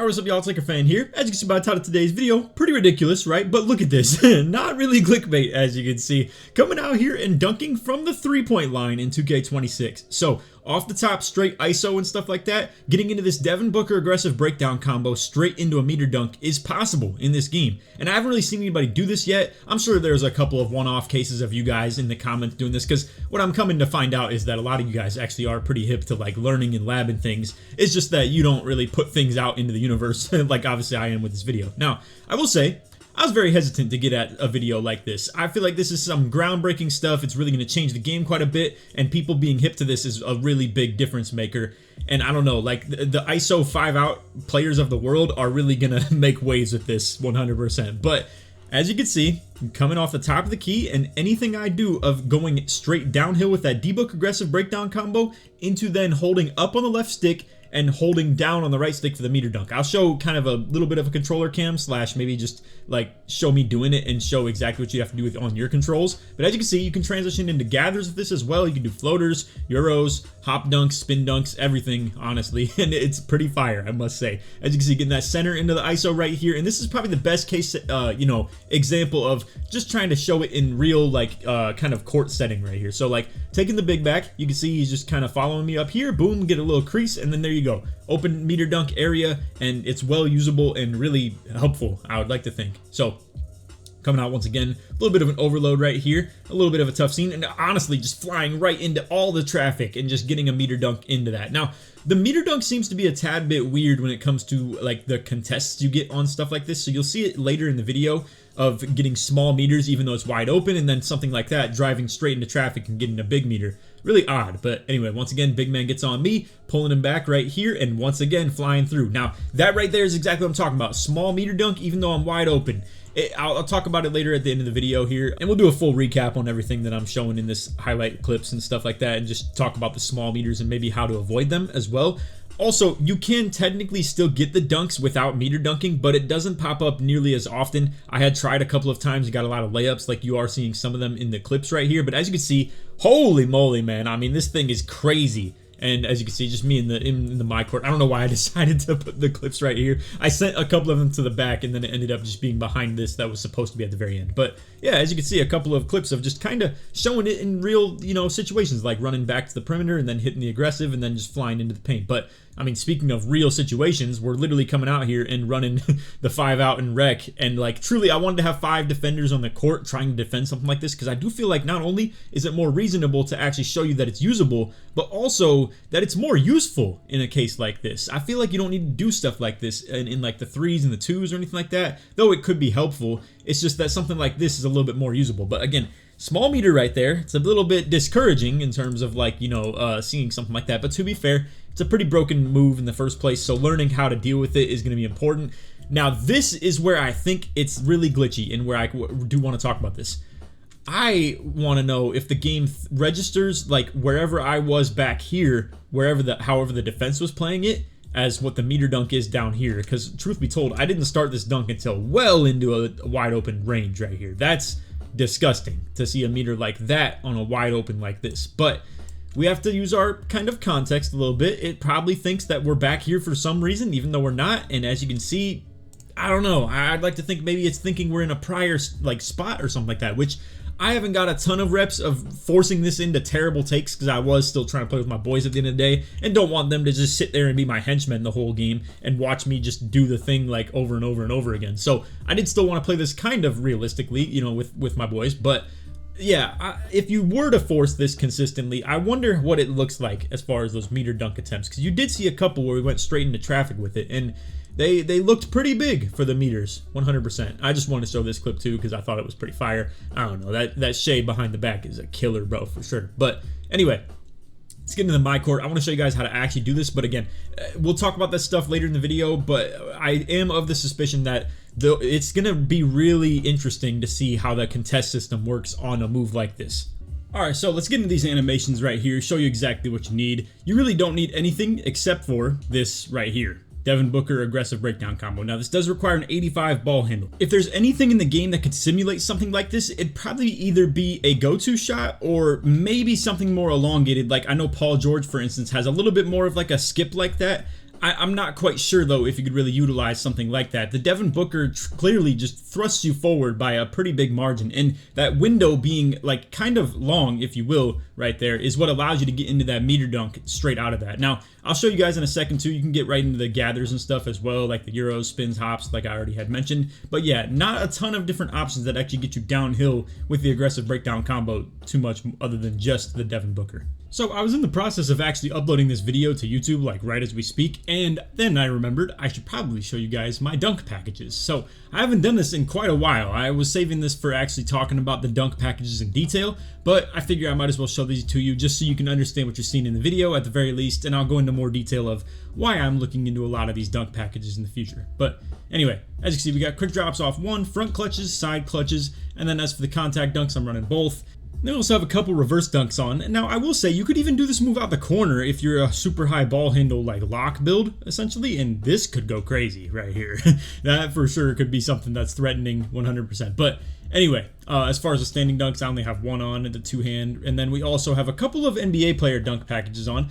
Alright, what's up y'all, it's LakerFan here. As you can see by the title of today's video, pretty ridiculous, right? But look at this, not really clickbait as you can see. Coming out here and dunking from the 3-point line in 2K26. So, off the top, straight ISO and stuff like that, getting into this Devin Booker aggressive breakdown combo straight into a meter dunk is possible in this game. And I haven't really seen anybody do this yet. I'm sure there's a couple of one-off cases of you guys in the comments doing this, because what I'm coming to find out is that a lot of you guys actually are pretty hip to like learning and labbing things. It's just that you don't really put things out into the universe like obviously I am with this video. Now, I will say, I was very hesitant to get at a video like this. I feel like this is some groundbreaking stuff. It's really going to change the game quite a bit, and people being hip to this is a really big difference maker. And I don't know, like the ISO 5-out players of the world are really going to make waves with this 100%. But as you can see, I'm coming off the top of the key, and anything I do of going straight downhill with that D-Book aggressive breakdown combo into then holding up on the left stick and holding down on the right stick for the meter dunk. I'll show kind of a little bit of a controller cam slash maybe just like show me doing it and show exactly what you have to do with on your controls. But as you can see, you can transition into gathers with this as well. You can do floaters, euros, hop dunks, spin dunks, everything, honestly. And it's pretty fire, I must say. As you can see, getting that center into the ISO right here. And this is probably the best case, example of just trying to show it in real, like, kind of court setting right here. So, like, taking the big back, you can see he's just kind of following me up here. Boom, get a little crease, and then there you go. Open meter dunk area, and it's well usable and really helpful, I would like to think. So, coming out once again, a little bit of an overload right here, a little bit of a tough scene, and honestly just flying right into all the traffic and just getting a meter dunk into that. Now, the meter dunk seems to be a tad bit weird when it comes to like the contests you get on stuff like this, so you'll see it later in the video of getting small meters even though it's wide open, and then something like that driving straight into traffic and getting a big meter. Really odd, but anyway, once again, big man gets on me, pulling him back right here, and once again flying through. Now, that right there is exactly what I'm talking about. Small meter dunk even though I'm wide open. I'll talk about it later at the end of the video here, and we'll do a full recap on everything that I'm showing in this highlight clips and stuff like that, and just talk about the small meters and maybe how to avoid them as well. Also, you can technically still get the dunks without meter dunking, but it doesn't pop up nearly as often. I had tried a couple of times and got a lot of layups, like you are seeing some of them in the clips right here, but as you can see, holy moly, man, I mean, this thing is crazy. And as you can see, just me in the my court. I don't know why I decided to put the clips right here. I sent a couple of them to the back, and then it ended up just being behind this that was supposed to be at the very end. But yeah, as you can see, a couple of clips of just kind of showing it in real, situations, like running back to the perimeter and then hitting the aggressive and then just flying into the paint. But I mean, speaking of real situations, we're literally coming out here and running the 5-out and rec, and like truly I wanted to have 5 defenders on the court trying to defend something like this, because I do feel like not only is it more reasonable to actually show you that it's usable, but also that it's more useful in a case like this. I feel like you don't need to do stuff like this in like the 3s and the 2s or anything like that, though it could be helpful. It's just that something like this is a little bit more usable. But again, small meter right there. It's a little bit discouraging in terms of like, seeing something like that. But to be fair, it's a pretty broken move in the first place, so learning how to deal with it is going to be important. Now, this is where I think it's really glitchy and where I do want to talk about this. I want to know if the game registers like wherever I was back here, however the defense was playing it, as what the meter dunk is down here. Because truth be told, I didn't start this dunk until well into a wide open range right here. That's disgusting to see a meter like that on a wide open like this. But we have to use our kind of context a little bit. It probably thinks that we're back here for some reason, even though we're not. And as you can see, I don't know. I'd like to think maybe it's thinking we're in a prior like spot or something like that, which I haven't got a ton of reps of forcing this into terrible takes, because I was still trying to play with my boys at the end of the day and don't want them to just sit there and be my henchmen the whole game and watch me just do the thing like over and over and over again. So I did still want to play this kind of realistically, with my boys. But yeah, if you were to force this consistently, I wonder what it looks like as far as those meter dunk attempts, because you did see a couple where we went straight into traffic with it, and they looked pretty big for the meters, 100%. I just wanted to show this clip too because I thought it was pretty fire. I don't know, that shade behind the back is a killer, bro, for sure. But anyway, let's get into the my court. I want to show you guys how to actually do this, but again, we'll talk about this stuff later in the video. But I am of the suspicion that it's gonna be really interesting to see how the contest system works on a move like this. Alright, so let's get into these animations right here, show you exactly what you need. You really don't need anything except for this right here. Devin Booker aggressive breakdown combo. Now, this does require an 85 ball handle. If there's anything in the game that could simulate something like this, it'd probably either be a go-to shot or maybe something more elongated. Like I know Paul George, for instance, has a little bit more of like a skip like that. I'm not quite sure though if you could really utilize something like that. The Devin Booker clearly just thrusts you forward by a pretty big margin, and that window being like kind of long, if you will, right there is what allows you to get into that meter dunk straight out of that. Now I'll show you guys in a second too. You can get right into the gathers and stuff as well, like the Euros, spins, hops, like I already had mentioned. But yeah, not a ton of different options that actually get you downhill with the aggressive breakdown combo too much other than just the Devin Booker. So I was in the process of actually uploading this video to YouTube like right as we speak, and then I remembered I should probably show you guys my dunk packages. So I haven't done this in quite a while. I was saving this for actually talking about the dunk packages in detail, but I figure I might as well show these to you just so you can understand what you're seeing in the video at the very least, and I'll go into more detail of why I'm looking into a lot of these dunk packages in the future. But anyway, as you can see, we got quick drops off one, front clutches, side clutches, and then as for the contact dunks, I'm running both. They also have a couple reverse dunks on. Now, I will say, you could even do this move out the corner if you're a super high ball handle, like lock build, essentially, and this could go crazy right here. That for sure could be something that's threatening 100%. But anyway, as far as the standing dunks, I only have one on, the two-hand, and then we also have a couple of NBA player dunk packages on.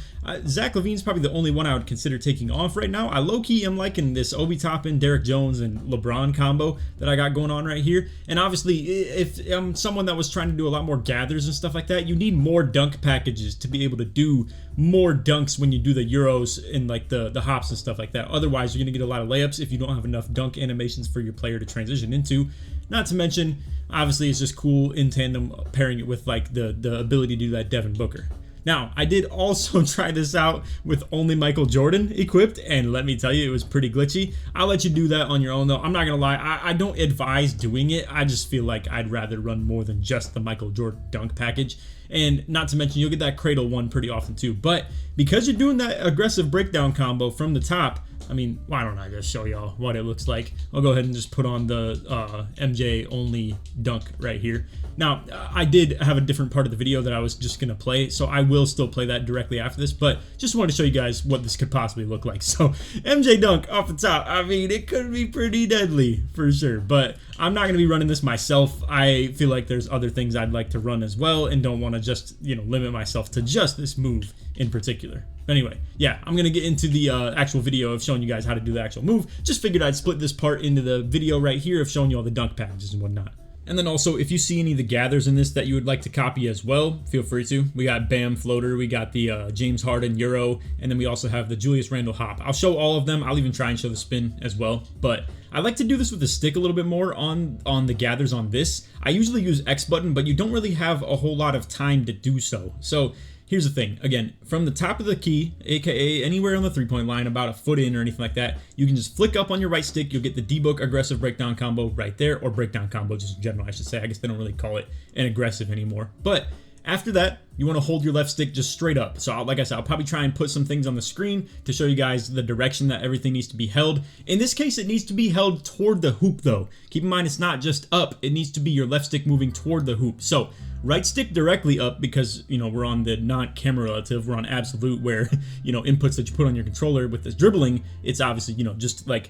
Zach LaVine's probably the only one I would consider taking off right now. I low-key am liking this Obi Toppin, Derrick Jones, and LeBron combo that I got going on right here. And obviously, if I'm someone that was trying to do a lot more gathers and stuff like that, you need more dunk packages to be able to do more dunks when you do the Euros and like the hops and stuff like that. Otherwise, you're going to get a lot of layups if you don't have enough dunk animations for your player to transition into. Not to mention, obviously, it's just cool in tandem pairing it with like the ability to do that Devin Booker. Now, I did also try this out with only Michael Jordan equipped, and let me tell you, it was pretty glitchy. I'll let you do that on your own, though. I'm not going to lie, I don't advise doing it. I just feel like I'd rather run more than just the Michael Jordan dunk package. And not to mention, you'll get that cradle one pretty often, too. But because you're doing that aggressive breakdown combo from the top, I mean, why don't I just show y'all what it looks like? I'll go ahead and just put on the MJ only dunk right here. Now, I did have a different part of the video that I was just going to play, so I will still play that directly after this, but just wanted to show you guys what this could possibly look like. So, MJ dunk off the top, I mean, it could be pretty deadly for sure, but I'm not going to be running this myself. I feel like there's other things I'd like to run as well and don't want to just, limit myself to just this move in particular. Anyway, yeah, I'm going to get into the actual video of showing you guys how to do the actual move. Just figured I'd split this part into the video right here of showing you all the dunk packages and whatnot. And then also, if you see any of the gathers in this that you would like to copy as well, feel free to. We got Bam Floater, we got the James Harden Euro, and then we also have the Julius Randle Hop. I'll show all of them. I'll even try and show the spin as well. But I like to do this with the stick a little bit more on the gathers on this. I usually use X button, but you don't really have a whole lot of time to do so. So here's the thing, again, from the top of the key, aka anywhere on the 3-point line, about a foot in or anything like that, you can just flick up on your right stick, you'll get the D-Book aggressive breakdown combo right there, or breakdown combo just in general, I should say. I guess they don't really call it an aggressive anymore. But after that, you want to hold your left stick just straight up. So like I said, I'll probably try and put some things on the screen to show you guys the direction that everything needs to be held. In this case, it needs to be held toward the hoop though. Keep in mind, it's not just up, it needs to be your left stick moving toward the hoop. So right stick directly up because, we're on the non-camera relative, we're on absolute where, inputs that you put on your controller with this dribbling, it's obviously, just like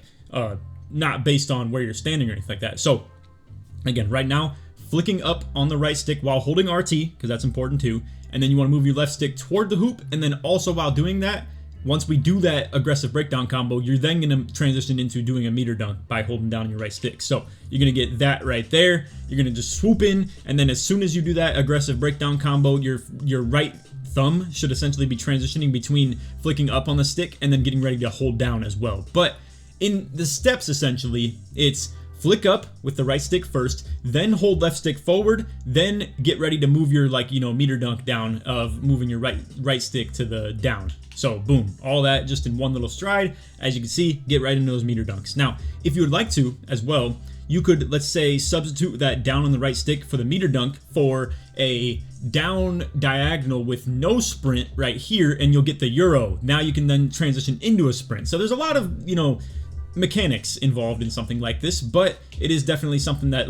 not based on where you're standing or anything like that. So again, right now, flicking up on the right stick while holding RT, because that's important too, and then you want to move your left stick toward the hoop, and then also while doing that, once we do that aggressive breakdown combo, you're then going to transition into doing a meter dunk by holding down your right stick. So you're going to get that right there. You're going to just swoop in, and then as soon as you do that aggressive breakdown combo, your right thumb should essentially be transitioning between flicking up on the stick and then getting ready to hold down as well. But in the steps, essentially, it's flick up with the right stick first, then hold left stick forward, then get ready to move your meter dunk down of moving your right stick to the down. So boom, all that just in one little stride. As you can see, get right into those meter dunks. Now, if you would like to as well, you could, let's say, substitute that down on the right stick for the meter dunk for a down diagonal with no sprint right here, and you'll get the Euro. Now you can then transition into a sprint. So there's a lot of, mechanics involved in something like this, but it is definitely something that,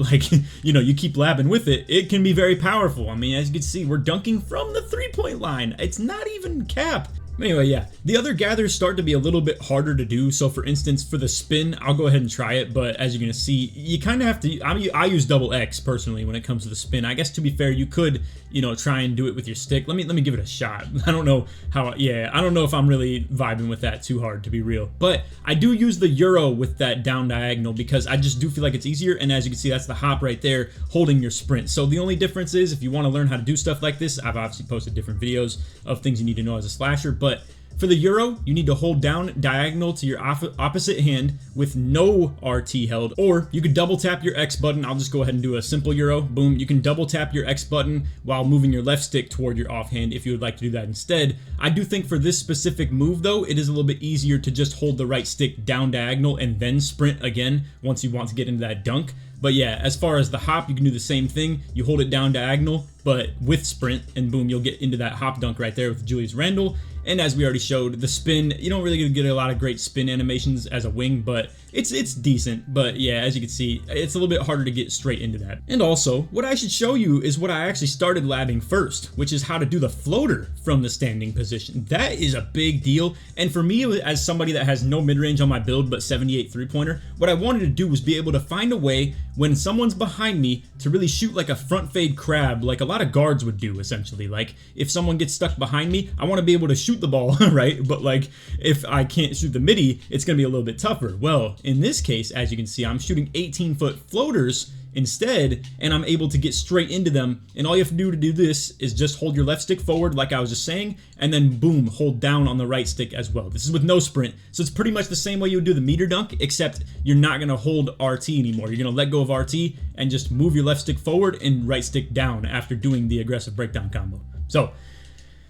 you keep labbing with it. It can be very powerful. I mean, as you can see, we're dunking from the 3-point line. It's not even cap. Anyway, yeah, the other gathers start to be a little bit harder to do. So for instance, for the spin, I'll go ahead and try it, but as you're gonna see, you kind of have to, I use double X personally when it comes to the spin. I guess to be fair, you could, you know, try and do it with your stick. Let me give it a shot. I don't know how, yeah, I don't know if I'm really vibing with that too hard, to be real, but I do use the Euro with that down diagonal because I just do feel like it's easier, and as you can see, that's the hop right there holding your sprint. So the only difference is if you want to learn how to do stuff like this, I've obviously posted different videos of things you need to know as a slasher, but for the Euro, you need to hold down diagonal to your opposite hand with no RT held, or you could double tap your X button. I'll just go ahead and do a simple Euro. Boom. You can double tap your X button while moving your left stick toward your offhand if you would like to do that instead. I do think for this specific move though, it is a little bit easier to just hold the right stick down diagonal and then sprint again once you want to get into that dunk. But yeah, as far as the hop, you can do the same thing. You hold it down diagonal, but with sprint, and boom, you'll get into that hop dunk right there with Julius Randle. And as we already showed, the spin, you don't really get a lot of great spin animations as a wing, but it's decent. But yeah, as you can see, it's a little bit harder to get straight into that. And also, what I should show you is what I actually started labbing first, which is how to do the floater from the standing position. That is a big deal. And for me, as somebody that has no mid-range on my build, but 78 three-pointer, what I wanted to do was be able to find a way when someone's behind me to really shoot like a front fade crab, like a lot of guards would do essentially. Like if someone gets stuck behind me, I want to be able to shoot the ball, right? But like if I can't shoot the midi, it's going to be a little bit tougher. Well, in this case, as you can see, I'm shooting 18-foot floaters instead, and I'm able to get straight into them. And all you have to do this is just hold your left stick forward like I was just saying, and then boom, hold down on the right stick as well. This is with no sprint, so it's pretty much the same way you would do the meter dunk, except you're not going to hold RT anymore. You're going to let go of RT and just move your left stick forward and right stick down after doing the aggressive breakdown combo. So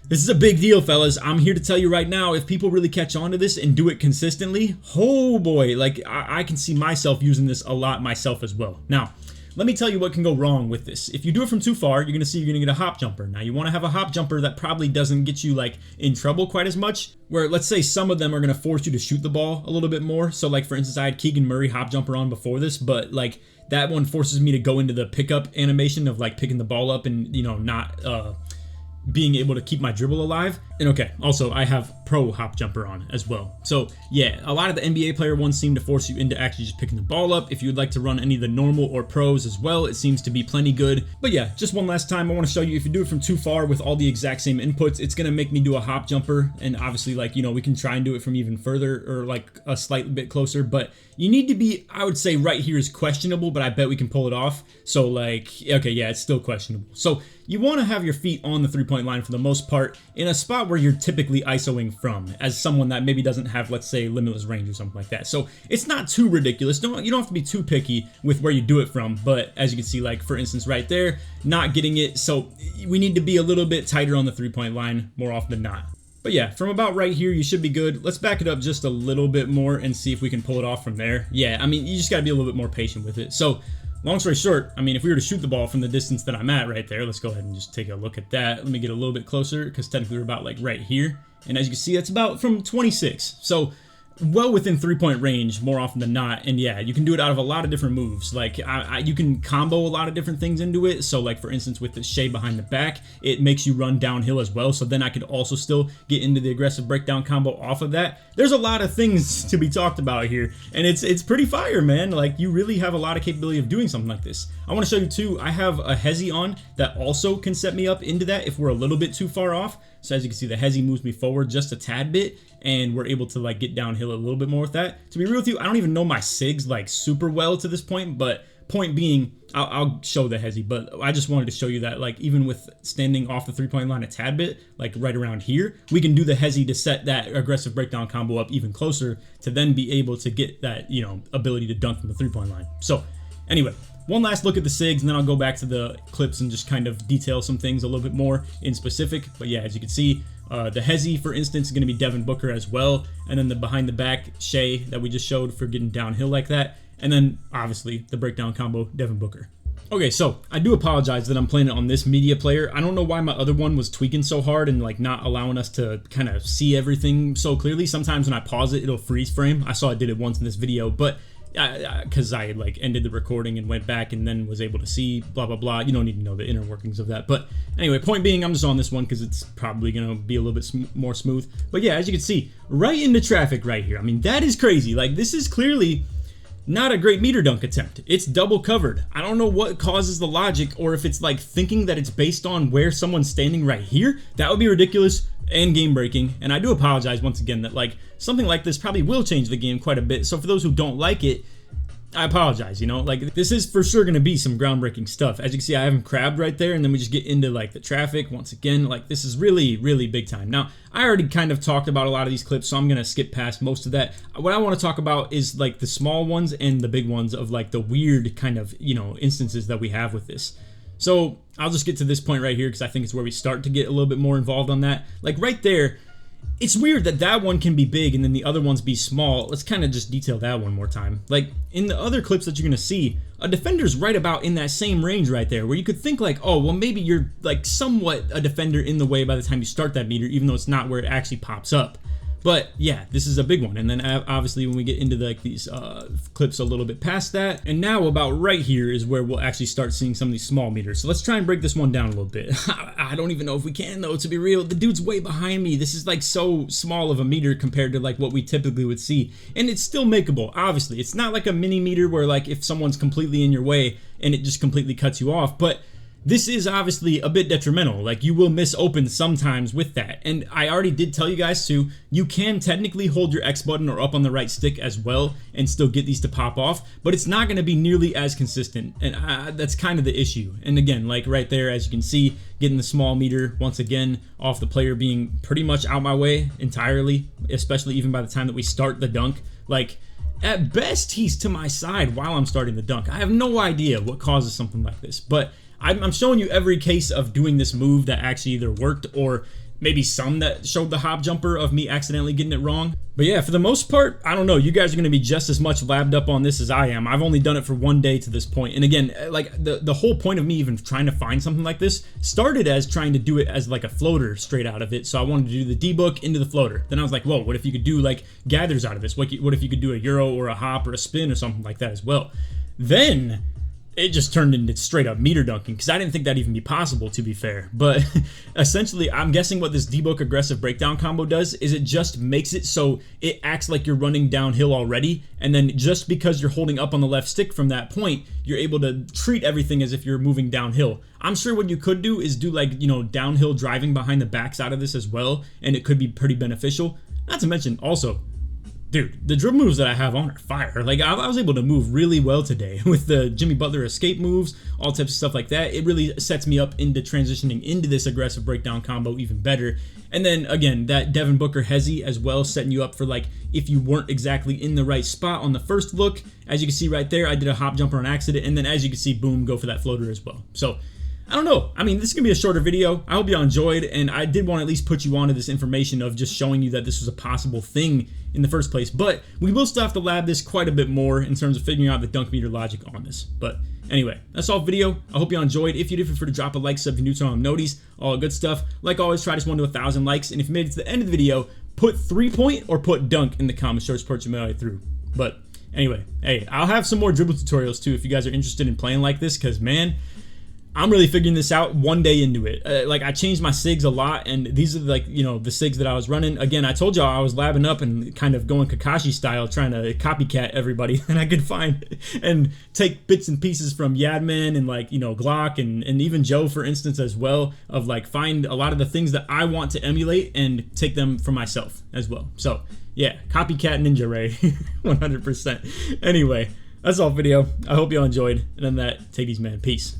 this is a big deal, fellas. I'm here to tell you right now, if people really catch on to this and do it consistently, oh boy, like I can see myself using this a lot myself as well. Now, let me tell you what can go wrong with this. If you do it from too far, you're gonna see you're gonna get a hop jumper. Now you wanna have a hop jumper that probably doesn't get you like in trouble quite as much, where let's say some of them are gonna force you to shoot the ball a little bit more. So like for instance, I had Keegan Murray hop jumper on before this, but like that one forces me to go into the pickup animation of like picking the ball up and, you know, not being able to keep my dribble alive. And okay, also I have pro hop jumper on as well. So yeah, a lot of the NBA player ones seem to force you into actually just picking the ball up. If you would like to run any of the normal or pros as well, it seems to be plenty good. But yeah, just one last time, I want to show you, if you do it from too far with all the exact same inputs, it's going to make me do a hop jumper. And obviously, like, you know, we can try and do it from even further or like a slight bit closer, but you need to be, I would say right here is questionable, but I bet we can pull it off. So like, okay, yeah, it's still questionable. So you want to have your feet on the three-point line for the most part in a spot where you're typically ISOing from, as someone that maybe doesn't have, let's say, limitless range or something like that. So it's not too ridiculous. You don't have to be too picky with where you do it from, but as you can see, like for instance right there, not getting it. So we need to be a little bit tighter on the three-point line more often than not. But yeah, from about right here, you should be good. Let's back it up just a little bit more and see if we can pull it off from there. Yeah, I mean, you just got to be a little bit more patient with it. So long story short, I mean, if we were to shoot the ball from the distance that I'm at right there, let's go ahead and just take a look at that. Let me get a little bit closer because technically we're about like right here. And as you can see, that's about from 26. So well within three-point range more often than not. And yeah, you can do it out of a lot of different moves. Like you can combo a lot of different things into it. So like for instance with the Shea behind the back, it makes you run downhill as well. So then I could also still get into the aggressive breakdown combo off of that. There's a lot of things to be talked about here, and it's pretty fire, man. Like you really have a lot of capability of doing something like this. I want to show you too, I have a Hezi on that also can set me up into that if we're a little bit too far off. So as you can see, the Hezi moves me forward just a tad bit, and we're able to like get downhill a little bit more with that. To be real with you, I don't even know my SIGs like super well to this point, but point being, I'll show the Hezi, but I just wanted to show you that like even with standing off the three-point line a tad bit, like right around here, we can do the Hezi to set that aggressive breakdown combo up even closer to then be able to get that, you know, ability to dunk from the three-point line. So anyway, one last look at the SIGs, and then I'll go back to the clips and just kind of detail some things a little bit more in specific. But yeah, as you can see, the Hezi, for instance, is going to be Devin Booker as well. And then the behind the back Shea that we just showed for getting downhill like that. And then obviously the breakdown combo, Devin Booker. Okay, so I do apologize that I'm playing it on this media player. I don't know why my other one was tweaking so hard and like not allowing us to kind of see everything so clearly. Sometimes when I pause it, it'll freeze frame. I saw I did it once in this video, but because I like ended the recording and went back and then was able to see blah blah blah. You don't need to know the inner workings of that, but anyway, point being, I'm just on this one because it's probably gonna be a little bit more smooth. But yeah, as you can see, right into traffic right here. I mean, that is crazy. Like, this is clearly not a great meter dunk attempt. It's double covered. I don't know what causes the logic, or if it's like thinking that it's based on where someone's standing right here. That would be ridiculous and game breaking, and I do apologize once again that like something like this probably will change the game quite a bit. So for those who don't like it, I apologize, you know, like this is for sure gonna be some groundbreaking stuff. As you can see, I have him crabbed right there, and then we just get into like the traffic once again. Like, this is really big time. Now, I already kind of talked about a lot of these clips, so I'm gonna skip past most of that. What I want to talk about is like the small ones and the big ones of like the weird kind of, you know, instances that we have with this. So I'll just get to this point right here because I think it's where we start to get a little bit more involved on that. Like right there, it's weird that that one can be big and then the other ones be small. Let's kind of just detail that one more time. Like in the other clips that you're gonna see, a defender's right about in that same range right there, where you could think like, oh, well, maybe you're like somewhat a defender in the way by the time you start that meter, even though it's not where it actually pops up. But yeah, this is a big one. And then obviously when we get into like these clips a little bit past that, and now about right here is where we'll actually start seeing some of these small meters. So let's try and break this one down a little bit. I don't even know if we can though, to be real. The dude's way behind me. This is like so small of a meter compared to like what we typically would see. And it's still makeable, obviously. It's not like a mini meter where like if someone's completely in your way and it just completely cuts you off, but this is obviously a bit detrimental. Like, you will miss open sometimes with that. And I already did tell you guys too, you can technically hold your X button or up on the right stick as well and still get these to pop off, but it's not going to be nearly as consistent. And that's kind of the issue. And again, like right there, as you can see, getting the small meter once again off the player being pretty much out my way entirely, especially even by the time that we start the dunk. Like, at best, he's to my side while I'm starting the dunk. I have no idea what causes something like this, but I'm showing you every case of doing this move that actually either worked, or maybe some that showed the hop jumper of me accidentally getting it wrong. But yeah, for the most part, I don't know. You guys are going to be just as much labbed up on this as I am. I've only done it for one day to this point. And again, like the whole point of me even trying to find something like this started as trying to do it as like a floater straight out of it. So I wanted to do the D-book into the floater. Then I was like, whoa, what if you could do like gathers out of this? What if you could do a Euro or a hop or a spin or something like that as well? Then it just turned into straight up meter dunking, because I didn't think that'd even be possible, to be fair. But essentially, I'm guessing what this D-book aggressive breakdown combo does is it just makes it so it acts like you're running downhill already, and then just because you're holding up on the left stick from that point, you're able to treat everything as if you're moving downhill. I'm sure what you could do is do like, you know, downhill driving behind the backside of this as well, and it could be pretty beneficial. Not to mention also, dude, the dribble moves that I have on are fire. Like, I was able to move really well today with the Jimmy Butler escape moves, all types of stuff like that. It really sets me up into transitioning into this aggressive breakdown combo even better. And then, again, that Devin Booker hezzy as well, setting you up for, like, if you weren't exactly in the right spot on the first look. As you can see right there, I did a hop jumper on accident, and then as you can see, boom, go for that floater as well. So, I don't know. I mean, this is going to be a shorter video. I hope you all enjoyed, and I did want to at least put you onto this information of just showing you that this was a possible thing in the first place. But we will still have to lab this quite a bit more in terms of figuring out the dunk meter logic on this. But anyway, that's all for the video. I hope you all enjoyed. If you did, feel free to drop a like, sub if you're new to noties, all good stuff. Like always, try this one to 1,000 likes. And if you made it to the end of the video, put 3-point or put dunk in the comments. Short support you made it through. But anyway, hey, I'll have some more dribble tutorials too if you guys are interested in playing like this, because man, I'm really figuring this out one day into it. Like, I changed my SIGs a lot, and these are like, you know, the SIGs that I was running. Again, I told y'all I was labbing up and kind of going Kakashi style, trying to copycat everybody that I could find and take bits and pieces from Yadman and, like, you know, Glock and even Joe, for instance, as well, of like find a lot of the things that I want to emulate and take them for myself as well. So yeah, copycat Ninja Ray, 100%. Anyway, that's all for the video. I hope y'all enjoyed, and on that, take these, man. Peace.